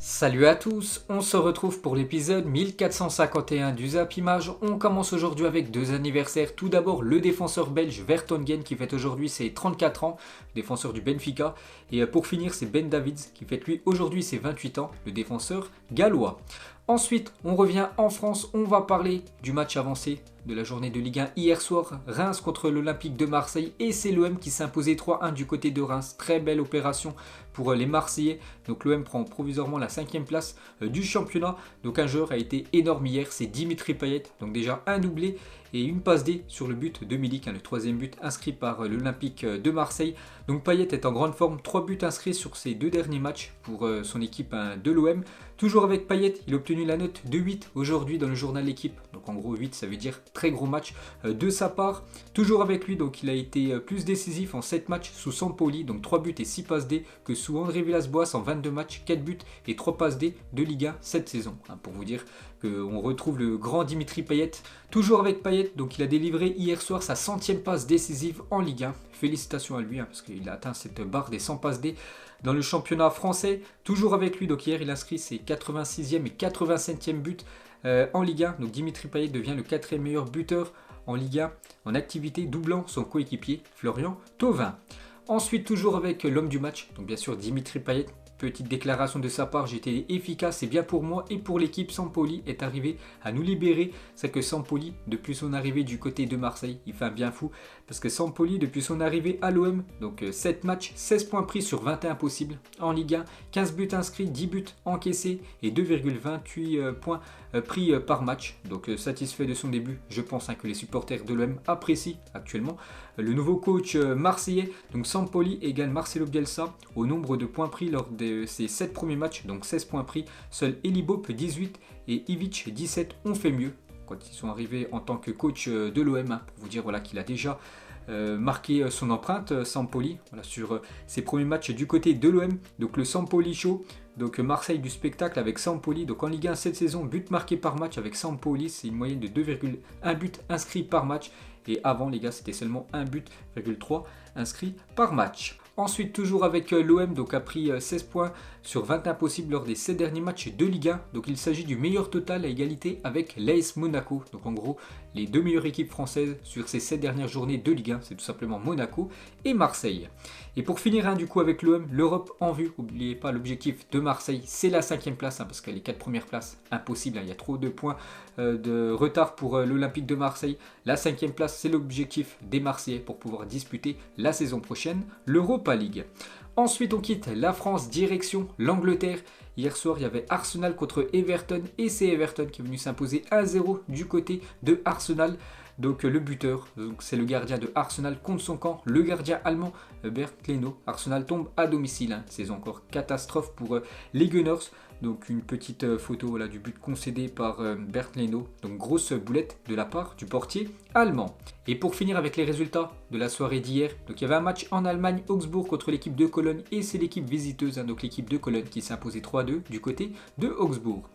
Salut à tous, on se retrouve pour l'épisode 1451 du Zap Image. On commence aujourd'hui avec deux anniversaires. Tout d'abord le défenseur belge Vertonghen qui fête aujourd'hui ses 34 ans, défenseur du Benfica. Et pour finir c'est Ben Davids qui fête lui aujourd'hui ses 28 ans, le défenseur gallois. Ensuite, on revient en France, on va parler du match avancé de la journée de Ligue 1 hier soir, Reims contre l'Olympique de Marseille et c'est l'OM qui s'imposait 3-1 du côté de Reims. Très belle opération pour les Marseillais. Donc l'OM prend provisoirement la 5e place du championnat. Donc un joueur a été énorme hier, c'est Dimitri Payet. Donc déjà un doublé et une passe D sur le but de Milik, le troisième but inscrit par l'Olympique de Marseille. Donc Payet est en grande forme, 3 buts inscrits sur ses deux derniers matchs pour son équipe de l'OM. Toujours avec Payet, il a obtenu la note de 8 aujourd'hui dans le journal L'équipe. Donc en gros 8 ça veut dire très gros match de sa part. Toujours avec lui, donc il a été plus décisif en 7 matchs sous Sampoli, donc 3 buts et 6 passes D que sous André Villas-Boas en 22 matchs, 4 buts et 3 passes D de Ligue 1 cette saison. Pour vous dire qu'on retrouve le grand Dimitri Payet. Toujours avec Payet, donc il a délivré hier soir sa 100e passe décisive en Ligue 1. Félicitations à lui parce qu'il a atteint cette barre des 100 passes D dans le championnat français. Toujours avec lui, donc hier il inscrit ses 86e et 87e buts en Ligue 1. Donc Dimitri Payet devient le 4e meilleur buteur en Ligue 1 en activité, doublant son coéquipier Florian Thauvin. Ensuite, toujours avec l'homme du match, donc bien sûr Dimitri Payet. Petite déclaration de sa part, j'étais efficace, c'est bien pour moi et pour l'équipe. Sampoli est arrivé à nous libérer. C'est que Sampoli, depuis son arrivée du côté de Marseille, il fait un bien fou. Parce que Sampoli, depuis son arrivée à l'OM, donc 7 matchs, 16 points pris sur 21 possibles en Ligue 1, 15 buts inscrits, 10 buts encaissés et 2,28 points pris par match. Donc satisfait de son début, je pense que les supporters de l'OM apprécient actuellement le nouveau coach marseillais. Donc Sampoli égale Marcelo Bielsa au nombre de points pris lors de ses 7 premiers matchs, donc 16 points pris. Seuls Elie Bopp 18 et Ivic 17 ont fait mieux quand ils sont arrivés en tant que coach de l'OM, pour vous dire qu'il a déjà marqué son empreinte Sampoli sur ses premiers matchs du côté de l'OM. Donc le Sampoli Show, donc Marseille du spectacle avec Sampoli. Donc en Ligue 1 cette saison, but marqué par match avec Sampoli, c'est une moyenne de 2,1 buts inscrits par match. Et avant les gars, c'était seulement 1,3 but inscrit par match. Ensuite, toujours avec l'OM, donc a pris 16 points sur 21 possibles lors des 7 derniers matchs de Ligue 1. Donc il s'agit du meilleur total à égalité avec l'AS Monaco. Donc en gros, les deux meilleures équipes françaises sur ces 7 dernières journées de Ligue 1, c'est tout simplement Monaco et Marseille. Et pour finir du coup avec l'OM, l'Europe en vue. N'oubliez pas l'objectif de Marseille, c'est la 5e place, parce que les 4 premières places, impossible. Il y a trop de points de retard pour l'Olympique de Marseille. La 5e place, c'est l'objectif des Marseillais pour pouvoir disputer la saison prochaine l'Europa League. Ensuite, on quitte la France, direction l'Angleterre. Hier soir, il y avait Arsenal contre Everton et c'est Everton qui est venu s'imposer 1-0 du côté de Arsenal. Donc le buteur, c'est le gardien de Arsenal contre son camp, le gardien allemand Bernd Leno. Arsenal tombe à domicile, saison encore catastrophe pour les Gunners. Donc une petite photo du but concédé par Bernd Leno. Donc grosse boulette de la part du portier allemand. Et pour finir avec les résultats de la soirée d'hier, donc il y avait un match en Allemagne, Augsbourg contre l'équipe de Cologne et c'est l'équipe visiteuse, donc l'équipe de Cologne qui s'est imposée 3-2 du côté de Augsbourg.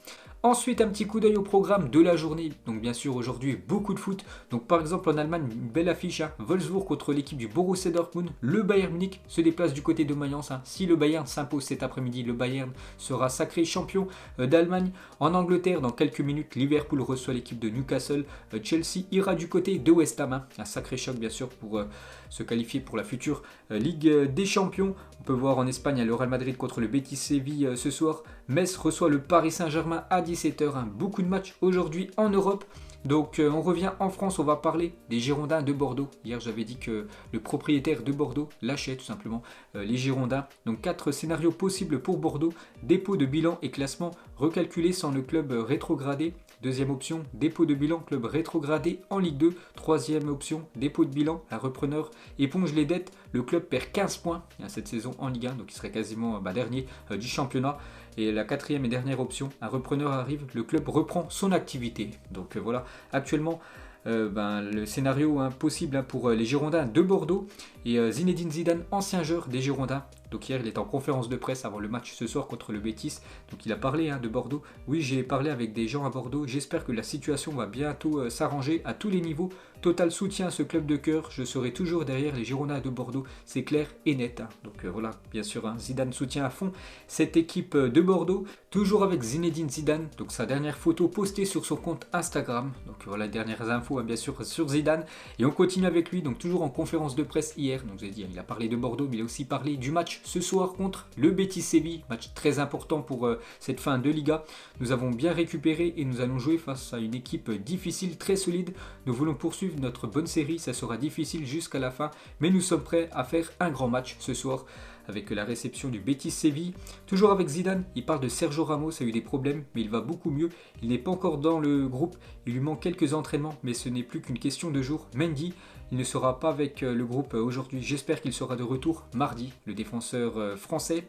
Ensuite, un petit coup d'œil au programme de la journée. Donc bien sûr, aujourd'hui, beaucoup de foot. Donc par exemple, en Allemagne, une belle affiche. Wolfsburg contre l'équipe du Borussia Dortmund. Le Bayern Munich se déplace du côté de Mayence. Si le Bayern s'impose cet après-midi, le Bayern sera sacré champion d'Allemagne. En Angleterre, dans quelques minutes, Liverpool reçoit l'équipe de Newcastle. Chelsea ira du côté de West Ham. Un sacré choc, bien sûr, pour se qualifier pour la future Ligue des Champions. On peut voir en Espagne le Real Madrid contre le Betis Séville ce soir. Metz reçoit le Paris Saint-Germain à 17h. Beaucoup de matchs aujourd'hui en Europe. Donc on revient en France, on va parler des Girondins de Bordeaux. Hier j'avais dit que le propriétaire de Bordeaux lâchait tout simplement les Girondins. Donc 4 scénarios possibles pour Bordeaux. Dépôt de bilan et classement recalculé sans le club rétrogradé. Deuxième option, dépôt de bilan, club rétrogradé en Ligue 2. Troisième option, dépôt de bilan, un repreneur éponge les dettes. Le club perd 15 points cette saison en Ligue 1, donc il serait quasiment dernier du championnat. Et la quatrième et dernière option, un repreneur arrive, le club reprend son activité. Donc voilà, actuellement le scénario possible pour les Girondins de Bordeaux. Et Zinedine Zidane, ancien joueur des Girondins, Donc hier il était en conférence de presse avant le match ce soir contre le Betis. Donc il a parlé de Bordeaux. Oui, j'ai parlé avec des gens à Bordeaux. J'espère que la situation va bientôt s'arranger à tous les niveaux. Total soutien à ce club de cœur. Je serai toujours derrière les Girondins de Bordeaux. C'est clair et net. Donc voilà, bien sûr, Zidane soutient à fond cette équipe de Bordeaux. Toujours avec Zinedine Zidane. Donc sa dernière photo postée sur son compte Instagram. Donc voilà, dernières infos bien sûr sur Zidane. Et on continue avec lui. Donc toujours en conférence de presse hier. Donc je vous ai dit, il a parlé de Bordeaux, mais il a aussi parlé du match ce soir contre le Betis Séville. Match très important pour cette fin de Liga. Nous avons bien récupéré et nous allons jouer face à une équipe difficile, très solide. Nous voulons poursuivre notre bonne série. Ça sera difficile jusqu'à la fin, mais nous sommes prêts à faire un grand match ce soir avec la réception du Betis Séville. Toujours avec Zidane, il parle de Sergio Ramos, a eu des problèmes, mais il va beaucoup mieux. Il n'est pas encore dans le groupe, il lui manque quelques entraînements, mais ce n'est plus qu'une question de jours. Mendy, il ne sera pas avec le groupe aujourd'hui. J'espère qu'il sera de retour mardi, le défenseur français.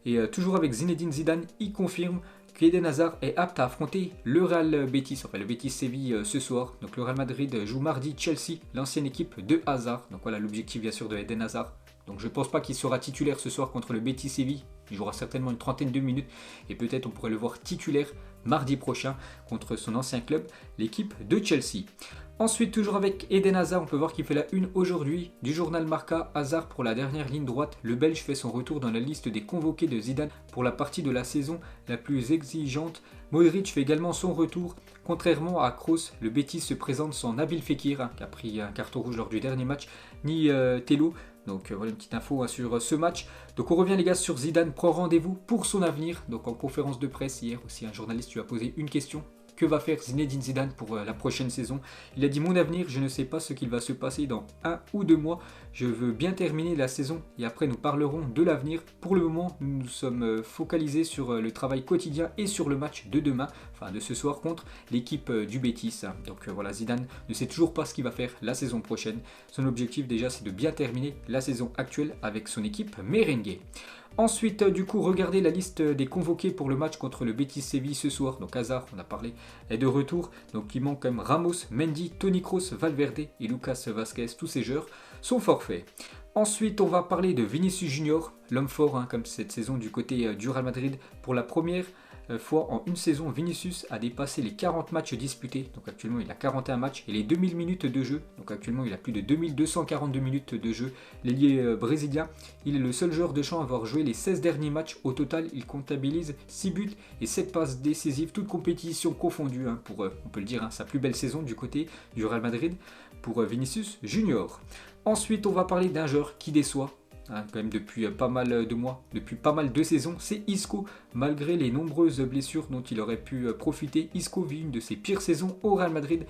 Et toujours avec Zinedine Zidane, il confirme qu'Eden Hazard est apte à affronter le Real Betis, enfin le Betis Séville ce soir. Donc le Real Madrid joue mardi Chelsea, l'ancienne équipe de Hazard. Donc voilà l'objectif bien sûr de Eden Hazard. Donc je ne pense pas qu'il sera titulaire ce soir contre le Betis Séville. Il jouera certainement une trentaine de minutes et peut-être on pourrait le voir titulaire mardi prochain contre son ancien club, l'équipe de Chelsea. Ensuite, toujours avec Eden Hazard, on peut voir qu'il fait la une aujourd'hui du journal Marca. Hazard pour la dernière ligne droite. Le Belge fait son retour dans la liste des convoqués de Zidane pour la partie de la saison la plus exigeante. Modric fait également son retour. Contrairement à Kroos, le Betis se présente sans Nabil Fekir, qui a pris un carton rouge lors du dernier match, ni Tello. Donc voilà une petite info sur ce match. Donc on revient les gars sur Zidane, prend rendez-vous pour son avenir. Donc en conférence de presse hier aussi, un journaliste lui a posé une question. Que va faire Zinedine Zidane pour la prochaine saison? Il a dit: mon avenir, je ne sais pas ce qu'il va se passer dans 1 ou 2 mois. Je veux bien terminer la saison et après nous parlerons de l'avenir. Pour le moment, nous sommes focalisés sur le travail quotidien et sur le match de demain, enfin de ce soir contre l'équipe du Betis. Donc voilà, Zidane ne sait toujours pas ce qu'il va faire la saison prochaine. Son objectif déjà, c'est de bien terminer la saison actuelle avec son équipe merengue. Ensuite, du coup, regardez la liste des convoqués pour le match contre le Betis Séville ce soir. Donc Hazard, on a parlé, est de retour. Donc il manque quand même Ramos, Mendy, Toni Kroos, Valverde et Lucas Vazquez. Tous ces joueurs sont forfaits. Ensuite, on va parler de Vinicius Junior, l'homme fort, comme cette saison du côté du Real Madrid. Pour la première fois en une saison, Vinicius a dépassé les 40 matchs disputés. Donc actuellement, il a 41 matchs et les 2000 minutes de jeu. Donc actuellement, il a plus de 2242 minutes de jeu. L'ailier brésilien, il est le seul joueur de champ à avoir joué les 16 derniers matchs. Au total, il comptabilise 6 buts et 7 passes décisives, toutes compétitions confondues, pour, on peut le dire, sa plus belle saison du côté du Real Madrid pour Vinicius Junior. Ensuite, on va parler d'un joueur qui déçoit. Quand même depuis pas mal de mois, depuis pas mal de saisons, c'est Isco. Malgré les nombreuses blessures dont il aurait pu profiter, Isco vit une de ses pires saisons au Real Madrid.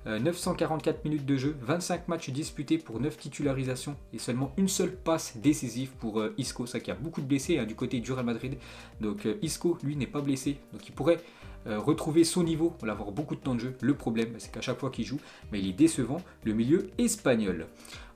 944 minutes de jeu, 25 matchs disputés pour 9 titularisations et seulement une seule passe décisive pour Isco. Ça qui a beaucoup de blessés du côté du Real Madrid. Donc Isco, lui, n'est pas blessé. Donc il pourrait retrouver son niveau, on va avoir beaucoup de temps de jeu. Le problème, c'est qu'à chaque fois qu'il joue, mais il est décevant, le milieu espagnol.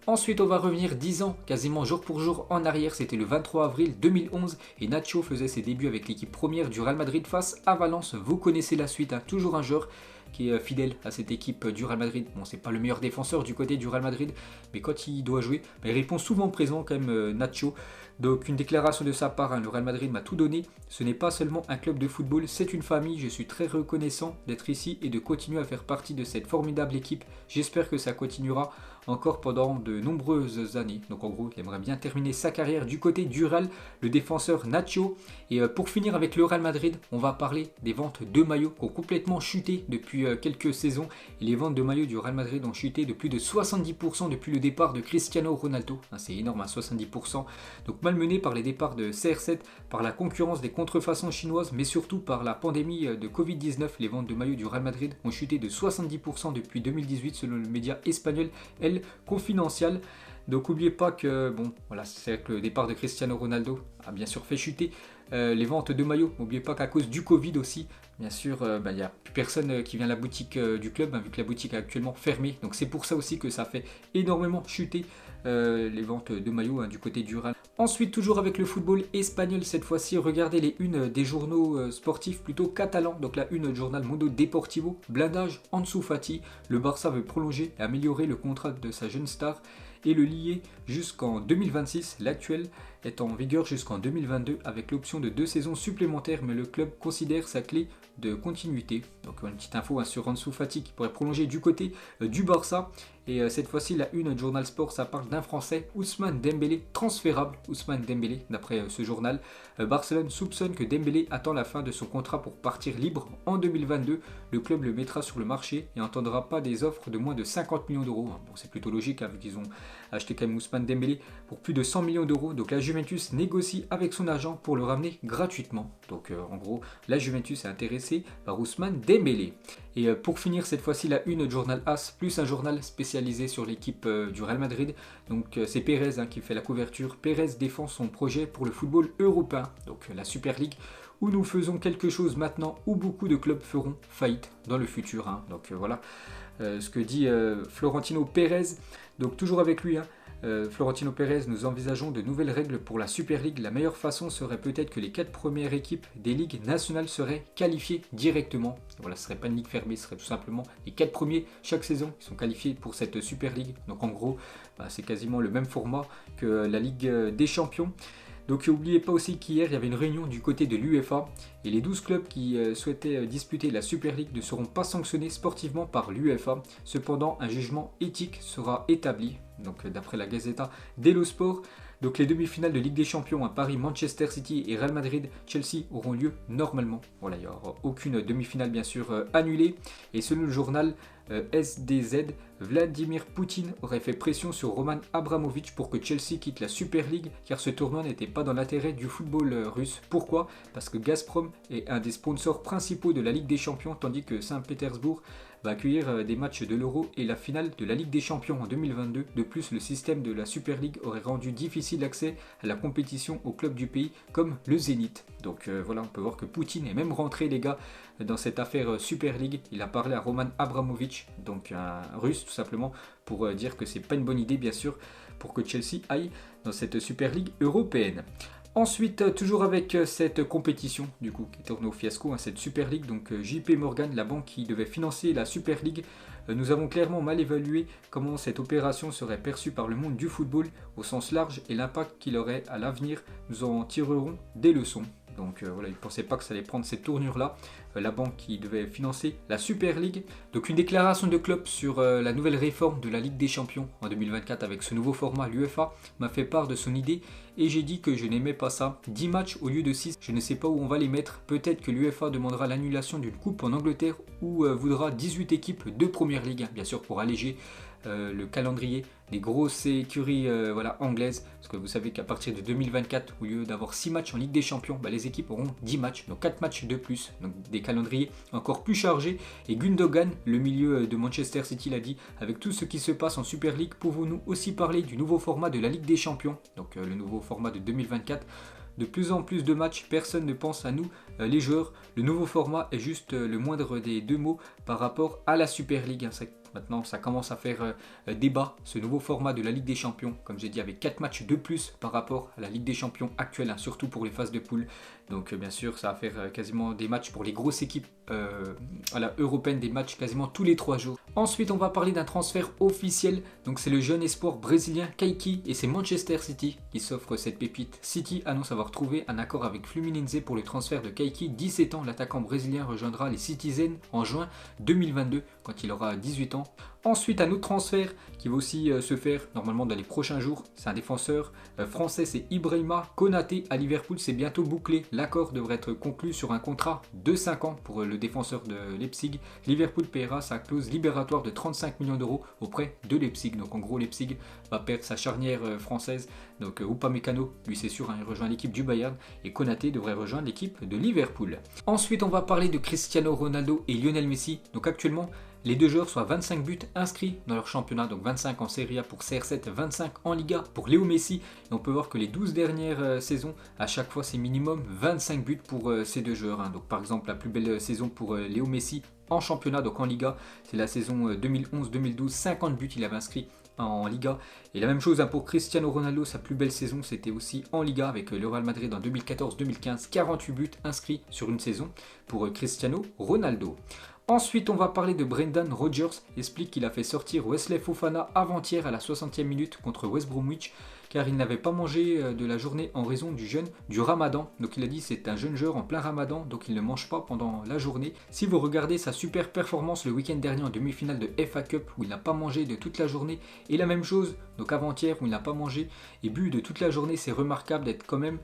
Ensuite, on va revenir 10 ans, quasiment jour pour jour en arrière. C'était le 23 avril 2011 et Nacho faisait ses débuts avec l'équipe première du Real Madrid face à Valence. Vous connaissez la suite, toujours un joueur qui est fidèle à cette équipe du Real Madrid. Bon, c'est pas le meilleur défenseur du côté du Real Madrid, mais quand il doit jouer, il répond souvent présent quand même Nacho. Donc une déclaration de sa part, le Real Madrid m'a tout donné. Ce n'est pas seulement un club de football, c'est une famille. Je suis très reconnaissant d'être ici et de continuer à faire partie de cette formidable équipe. J'espère que ça continuera encore pendant de nombreuses années. Donc en gros, il aimerait bien terminer sa carrière du côté du Real, le défenseur Nacho. Et pour finir avec le Real Madrid, on va parler des ventes de maillots qui ont complètement chuté depuis quelques saisons. Et les ventes de maillots du Real Madrid ont chuté de plus de 70% depuis le départ de Cristiano Ronaldo. C'est énorme, 70%. Donc malmené par les départs de CR7, par la concurrence des contrefaçons chinoises, mais surtout par la pandémie de Covid-19, les ventes de maillots du Real Madrid ont chuté de 70% depuis 2018 selon le média espagnol El Confidencial. Donc n'oubliez pas que, bon, voilà, c'est que le départ de Cristiano Ronaldo a bien sûr fait chuter les ventes de maillots. N'oubliez pas qu'à cause du Covid aussi, bien sûr, il n'y a plus personne qui vient à la boutique du club, vu que la boutique est actuellement fermée. Donc c'est pour ça aussi que ça fait énormément chuter les ventes de maillots du côté du Real. Ensuite, toujours avec le football espagnol, cette fois-ci, regardez les unes des journaux sportifs plutôt catalans. Donc la une du journal Mundo Deportivo, blindage Ansu Fati. Le Barça veut prolonger et améliorer le contrat de sa jeune star et le lier jusqu'en 2026. L'actuel est en vigueur jusqu'en 2022 avec l'option de 2 saisons supplémentaires, mais le club considère sa clé de continuité. Donc une petite info sur Ansu Fati qui pourrait prolonger du côté du Barça. Et cette fois-ci, la une de Journal Sport, ça parle d'un Français, Ousmane Dembélé, transférable. Ousmane Dembélé, d'après ce journal, Barcelone soupçonne que Dembélé attend la fin de son contrat pour partir libre en 2022. Le club le mettra sur le marché et n'entendra pas des offres de moins de 50 millions d'euros. Bon, c'est plutôt logique, vu qu'ils ont acheté quand même Ousmane Dembélé pour plus de 100 millions d'euros. Donc la Juventus négocie avec son agent pour le ramener gratuitement. Donc en gros, la Juventus est intéressée par Ousmane Dembélé. Et pour finir cette fois-ci, la une de Journal AS, plus un journal spécialisé sur l'équipe du Real Madrid. Donc c'est Pérez qui fait la couverture. Pérez défend son projet pour le football européen, donc la Super League, où nous faisons quelque chose maintenant où beaucoup de clubs feront faillite dans le futur. Donc voilà ce que dit Florentino Pérez. Donc toujours avec lui, Florentino Pérez, nous envisageons de nouvelles règles pour la Super League. La meilleure façon serait peut-être que les 4 premières équipes des ligues nationales seraient qualifiées directement. Voilà, ce ne serait pas une ligue fermée, ce serait tout simplement les 4 premiers chaque saison qui sont qualifiés pour cette Super League. Donc en gros, c'est quasiment le même format que la Ligue des Champions. Donc n'oubliez pas aussi qu'hier il y avait une réunion du côté de l'UEFA et les 12 clubs qui souhaitaient disputer la Super League ne seront pas sanctionnés sportivement par l'UEFA. Cependant, un jugement éthique sera établi. Donc d'après la Gazzetta dello Sport, donc les demi-finales de Ligue des Champions à Paris, Manchester City et Real Madrid, Chelsea auront lieu normalement. Voilà, il n'y aura aucune demi-finale bien sûr annulée. Et selon le journal SDZ, Vladimir Poutine aurait fait pression sur Roman Abramovich pour que Chelsea quitte la Super League car ce tournoi n'était pas dans l'intérêt du football russe. Pourquoi ? Parce que Gazprom est un des sponsors principaux de la Ligue des Champions tandis que Saint-Pétersbourg va accueillir des matchs de l'Euro et la finale de la Ligue des Champions en 2022. De plus, le système de la Super League aurait rendu difficile l'accès à la compétition aux clubs du pays comme le Zénith. Donc voilà, on peut voir que Poutine est même rentré les gars dans cette affaire Super League. Il a parlé à Roman Abramovich, donc un russe tout simplement, pour dire que c'est pas une bonne idée bien sûr pour que Chelsea aille dans cette Super League européenne. Ensuite, toujours avec cette compétition du coup qui tourne au fiasco, cette Super League, donc JP Morgan, la banque qui devait financer la Super League, nous avons clairement mal évalué comment cette opération serait perçue par le monde du football au sens large et l'impact qu'il aurait à l'avenir. Nous en tirerons des leçons. Donc voilà, ils ne pensaient pas que ça allait prendre cette tournure-là. La banque qui devait financer la Super League. Donc une déclaration de Klopp sur la nouvelle réforme de la Ligue des Champions en 2024 avec ce nouveau format, l'UEFA, m'a fait part de son idée et j'ai dit que je n'aimais pas ça. 10 matchs au lieu de 6, je ne sais pas où on va les mettre. Peut-être que l'UEFA demandera l'annulation d'une coupe en Angleterre ou voudra 18 équipes de Première Ligue, bien sûr pour alléger le calendrier des grosses écuries anglaises, parce que vous savez qu'à partir de 2024, au lieu d'avoir 6 matchs en Ligue des Champions, les équipes auront 10 matchs, donc 4 matchs de plus, donc des calendriers encore plus chargés. Et Gundogan, le milieu de Manchester City, l'a dit, avec tout ce qui se passe en Super League, pouvons-nous aussi parler du nouveau format de la Ligue des Champions, donc le nouveau format de 2024. De plus en plus de matchs, personne ne pense à nous, les joueurs. Le nouveau format est juste le moindre des deux mots par rapport à la Super League. Maintenant, ça commence à faire débat, ce nouveau format de la Ligue des Champions, comme j'ai dit, avec 4 matchs de plus par rapport à la Ligue des Champions actuelle, surtout pour les phases de poule. Donc bien sûr, ça va faire quasiment des matchs pour les grosses équipes européennes, des matchs quasiment tous les 3 jours. Ensuite, on va parler d'un transfert officiel. Donc c'est le jeune espoir brésilien Kayki et c'est Manchester City qui s'offre cette pépite. City annonce avoir trouvé un accord avec Fluminense pour le transfert de Kayki. 17 ans, l'attaquant brésilien rejoindra les Citizens en juin 2022 quand il aura 18 ans. Ensuite, un autre transfert qui va aussi se faire normalement dans les prochains jours. C'est un défenseur français, c'est Ibrahima Konaté à Liverpool. C'est bientôt bouclé. L'accord devrait être conclu sur un contrat de 5 ans pour le défenseur de Leipzig. Liverpool paiera sa clause libératoire de 35 millions d'euros auprès de Leipzig. Donc en gros, Leipzig va perdre sa charnière française. Donc Upamecano, lui c'est sûr, il rejoint l'équipe du Bayern. Et Konaté devrait rejoindre l'équipe de Liverpool. Ensuite, on va parler de Cristiano Ronaldo et Lionel Messi. Donc actuellement, les deux joueurs sont à 25 buts inscrits dans leur championnat, donc 25 en Serie A pour CR7, 25 en Liga pour Léo Messi. Et on peut voir que les 12 dernières saisons, à chaque fois c'est minimum 25 buts pour ces deux joueurs. Donc par exemple la plus belle saison pour Léo Messi en championnat, donc en Liga, c'est la saison 2011-2012, 50 buts il avait inscrit en Liga. Et la même chose pour Cristiano Ronaldo, sa plus belle saison c'était aussi en Liga avec le Real Madrid en 2014-2015, 48 buts inscrits sur une saison pour Cristiano Ronaldo. Ensuite, on va parler de Brendan Rodgers, explique qu'il a fait sortir Wesley Fofana avant-hier à la 60e minute contre West Bromwich, car il n'avait pas mangé de la journée en raison du jeûne du Ramadan. Donc il a dit c'est un jeune joueur en plein Ramadan, donc il ne mange pas pendant la journée. Si vous regardez sa super performance le week-end dernier en demi-finale de FA Cup, où il n'a pas mangé de toute la journée, et la même chose, donc avant-hier où il n'a pas mangé et bu de toute la journée, c'est remarquable d'être quand même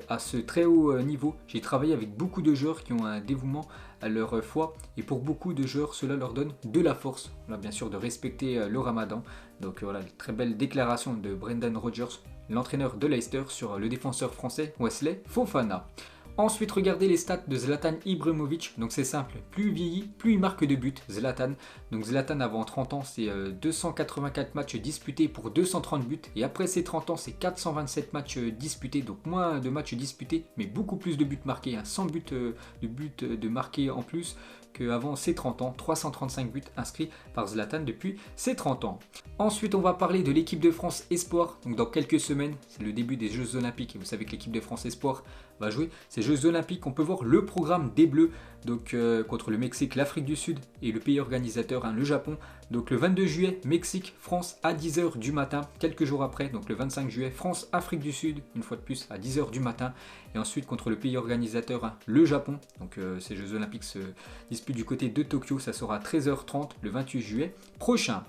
à ce très haut niveau. J'ai travaillé avec beaucoup de joueurs qui ont un dévouement à leur foi et pour beaucoup de joueurs cela leur donne de la force. On a bien sûr de respecter le Ramadan. Donc voilà, une très belle déclaration de Brendan Rodgers, l'entraîneur de Leicester, sur le défenseur français Wesley Fofana. Ensuite, regardez les stats de Zlatan Ibrahimovic. Donc c'est simple, plus il vieillit, plus il marque de buts, Zlatan. Donc Zlatan avant 30 ans, c'est 284 matchs disputés pour 230 buts. Et après ses 30 ans, c'est 427 matchs disputés. Donc moins de matchs disputés, mais beaucoup plus de buts marqués. 100 buts de marqués en plus qu'avant ses 30 ans. 335 buts inscrits par Zlatan depuis ses 30 ans. Ensuite, on va parler de l'équipe de France Espoir. Donc dans quelques semaines, c'est le début des Jeux Olympiques. Et vous savez que l'équipe de France Espoir va jouer ces Jeux Olympiques. On peut voir le programme des Bleus donc, contre le Mexique, l'Afrique du Sud et le pays organisateur, le Japon. Donc le 22 juillet, Mexique, France à 10h du matin. Quelques jours après, donc le 25 juillet, France, Afrique du Sud, une fois de plus à 10h du matin. Et ensuite contre le pays organisateur, le Japon. Donc ces Jeux Olympiques se disputent du côté de Tokyo. Ça sera à 13h30 le 28 juillet prochain.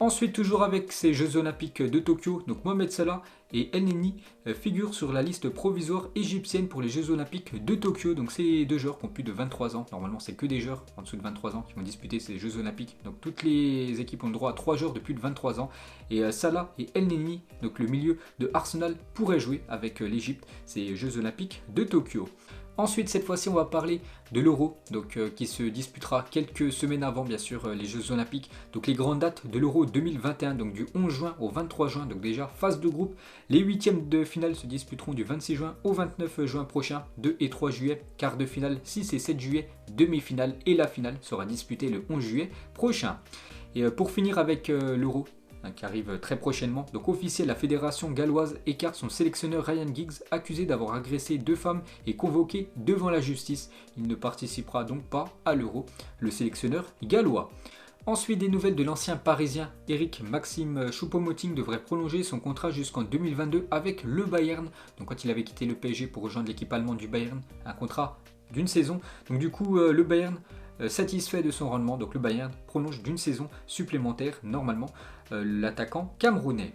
Ensuite, toujours avec ces Jeux Olympiques de Tokyo, donc Mohamed Salah et El Neni figurent sur la liste provisoire égyptienne pour les Jeux Olympiques de Tokyo. Donc ces deux joueurs qui ont plus de 23 ans, normalement c'est que des joueurs en dessous de 23 ans qui vont disputer ces Jeux Olympiques. Donc toutes les équipes ont le droit à 3 joueurs de plus de 23 ans. Et Salah et El Neni, donc le milieu de Arsenal, pourraient jouer avec l'Égypte ces Jeux Olympiques de Tokyo. Ensuite, cette fois-ci, on va parler de l'Euro, donc qui se disputera quelques semaines avant, bien sûr, les Jeux Olympiques. Donc les grandes dates de l'Euro 2021, donc du 11 juin au 23 juin, donc déjà phase de groupe. Les huitièmes de finale se disputeront du 26 juin au 29 juin prochain, 2 et 3 juillet, quart de finale 6 et 7 juillet, demi-finale et la finale sera disputée le 11 juillet prochain. Et pour finir avec l'Euro, qui arrive très prochainement. Donc officiel, la fédération galloise écarte son sélectionneur Ryan Giggs, accusé d'avoir agressé 2 femmes et convoqué devant la justice. Il ne participera donc pas à l'Euro, le sélectionneur gallois. Ensuite, des nouvelles de l'ancien parisien Eric Maxime Choupo-Moting devrait prolonger son contrat jusqu'en 2022 avec le Bayern. Donc quand il avait quitté le PSG pour rejoindre l'équipe allemande du Bayern, un contrat d'une saison. Donc du coup, le Bayern satisfait de son rendement, donc le Bayern prolonge d'une saison supplémentaire normalement l'attaquant camerounais.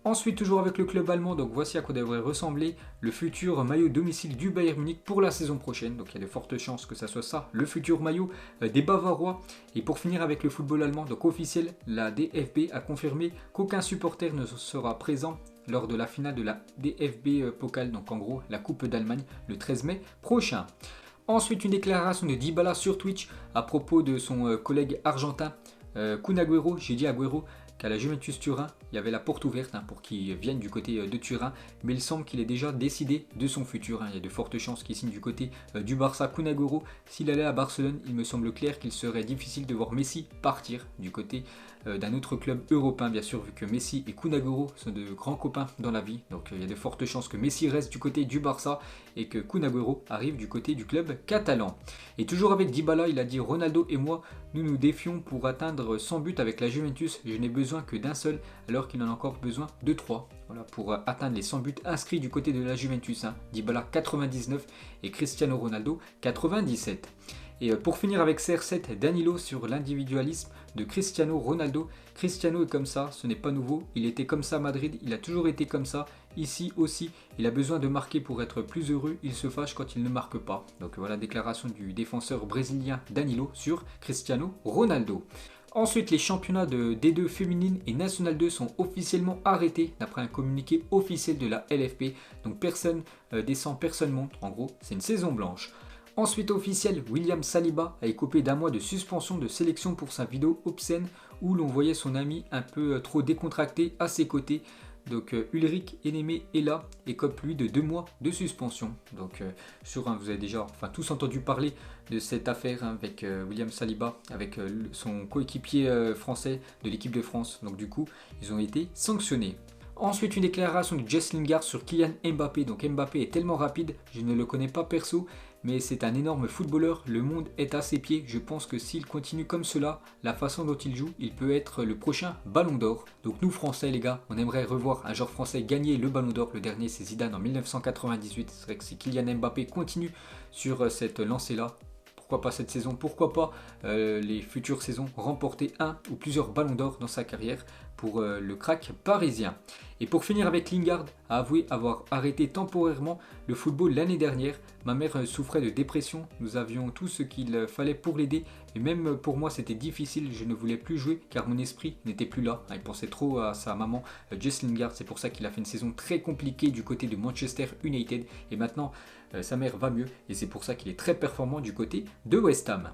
Ensuite, toujours avec le club allemand, donc voici à quoi devrait ressembler le futur maillot domicile du Bayern Munich pour la saison prochaine. Donc il y a de fortes chances que ça soit ça, le futur maillot des Bavarois. Et pour finir avec le football allemand, donc officiel, la DFB a confirmé qu'aucun supporter ne sera présent lors de la finale de la DFB Pokal, donc en gros la Coupe d'Allemagne, le 13 mai prochain. Ensuite, une déclaration de Dybala sur Twitch à propos de son collègue argentin Kun Agüero. J'ai dit Agüero qu'à la Juventus Turin, il y avait la porte ouverte pour qu'il vienne du côté de Turin, mais il semble qu'il ait déjà décidé de son futur. Il y a de fortes chances qu'il signe du côté du Barça. Kun Agüero, s'il allait à Barcelone, il me semble clair qu'il serait difficile de voir Messi partir du côté d'un autre club européen, bien sûr, vu que Messi et Kun Agüero sont de grands copains dans la vie. Donc il y a de fortes chances que Messi reste du côté du Barça et que Kun Agüero arrive du côté du club catalan. Et toujours avec Dybala, il a dit: Ronaldo et moi, nous nous défions pour atteindre 100 buts avec la Juventus. Je n'ai besoin que d'un seul, alors qu'il en a encore besoin de 3. Voilà, pour atteindre les 100 buts inscrits du côté de la Juventus. Dybala 99 et Cristiano Ronaldo 97. Et pour finir avec CR7, Danilo sur l'individualisme de Cristiano Ronaldo. Cristiano est comme ça, ce n'est pas nouveau, il était comme ça à Madrid, il a toujours été comme ça. Ici aussi, il a besoin de marquer pour être plus heureux, il se fâche quand il ne marque pas. Donc voilà, déclaration du défenseur brésilien Danilo sur Cristiano Ronaldo. Ensuite, les championnats de D2 féminine et National 2 sont officiellement arrêtés d'après un communiqué officiel de la LFP. Donc personne descend, personne monte, en gros, c'est une saison blanche. Ensuite officiel, William Saliba a écopé d'un mois de suspension de sélection pour sa vidéo obscène où l'on voyait son ami un peu trop décontracté à ses côtés. Donc Ulrich Enemé est là, écope lui de 2 mois de suspension. Donc vous avez déjà tous entendu parler de cette affaire avec William Saliba, avec son coéquipier français de l'équipe de France. Donc du coup, ils ont été sanctionnés. Ensuite, une déclaration de Jess Lingard sur Kylian Mbappé. Donc Mbappé est tellement rapide, je ne le connais pas perso, mais c'est un énorme footballeur, le monde est à ses pieds, je pense que s'il continue comme cela, la façon dont il joue, il peut être le prochain Ballon d'Or. Donc nous Français les gars, on aimerait revoir un joueur français gagner le Ballon d'Or, le dernier c'est Zidane en 1998, c'est vrai que si Kylian Mbappé continue sur cette lancée là, pourquoi pas cette saison, pourquoi pas les futures saisons, remporter un ou plusieurs ballons d'or dans sa carrière pour le crack parisien. Et pour finir avec Lingard, a avoué avoir arrêté temporairement le football l'année dernière. Ma mère souffrait de dépression, nous avions tout ce qu'il fallait pour l'aider, et même pour moi c'était difficile, je ne voulais plus jouer car mon esprit n'était plus là. Il pensait trop à sa maman Jess Lingard, c'est pour ça qu'il a fait une saison très compliquée du côté de Manchester United, et maintenant sa mère va mieux, et c'est pour ça qu'il est très performant du côté de West Ham.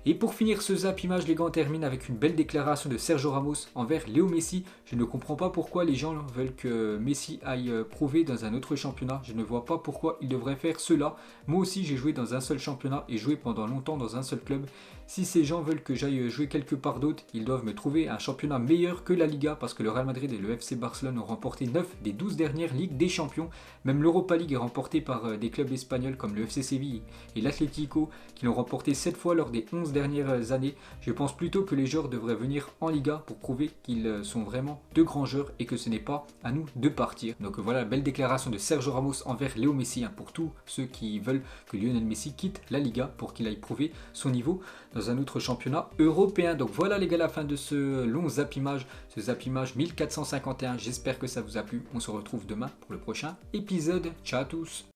Et pour finir ce zap image les gars, on termine avec une belle déclaration de Sergio Ramos envers Léo Messi. Je ne comprends pas pourquoi les gens veulent que Messi aille prouver dans un autre championnat. Je ne vois pas pourquoi il devrait faire cela. Moi aussi j'ai joué dans un seul championnat et joué pendant longtemps dans un seul club. Si ces gens veulent que j'aille jouer quelque part d'autre, ils doivent me trouver un championnat meilleur que la Liga, parce que le Real Madrid et le FC Barcelone ont remporté 9 des 12 dernières Ligues des Champions. Même l'Europa League est remportée par des clubs espagnols comme le FC Séville et l'Atlético qui l'ont remporté 7 fois lors des 11 dernières années. Je pense plutôt que les joueurs devraient venir en Liga pour prouver qu'ils sont vraiment de grands joueurs et que ce n'est pas à nous de partir. Donc voilà la belle déclaration de Sergio Ramos envers Léo Messi, pour tous ceux qui veulent que Lionel Messi quitte la Liga pour qu'il aille prouver son niveau dans un autre championnat européen. Donc voilà les gars, la fin de ce long zappimage, ce zappimage 1451. J'espère que ça vous a plu. On se retrouve demain pour le prochain épisode. Ciao à tous.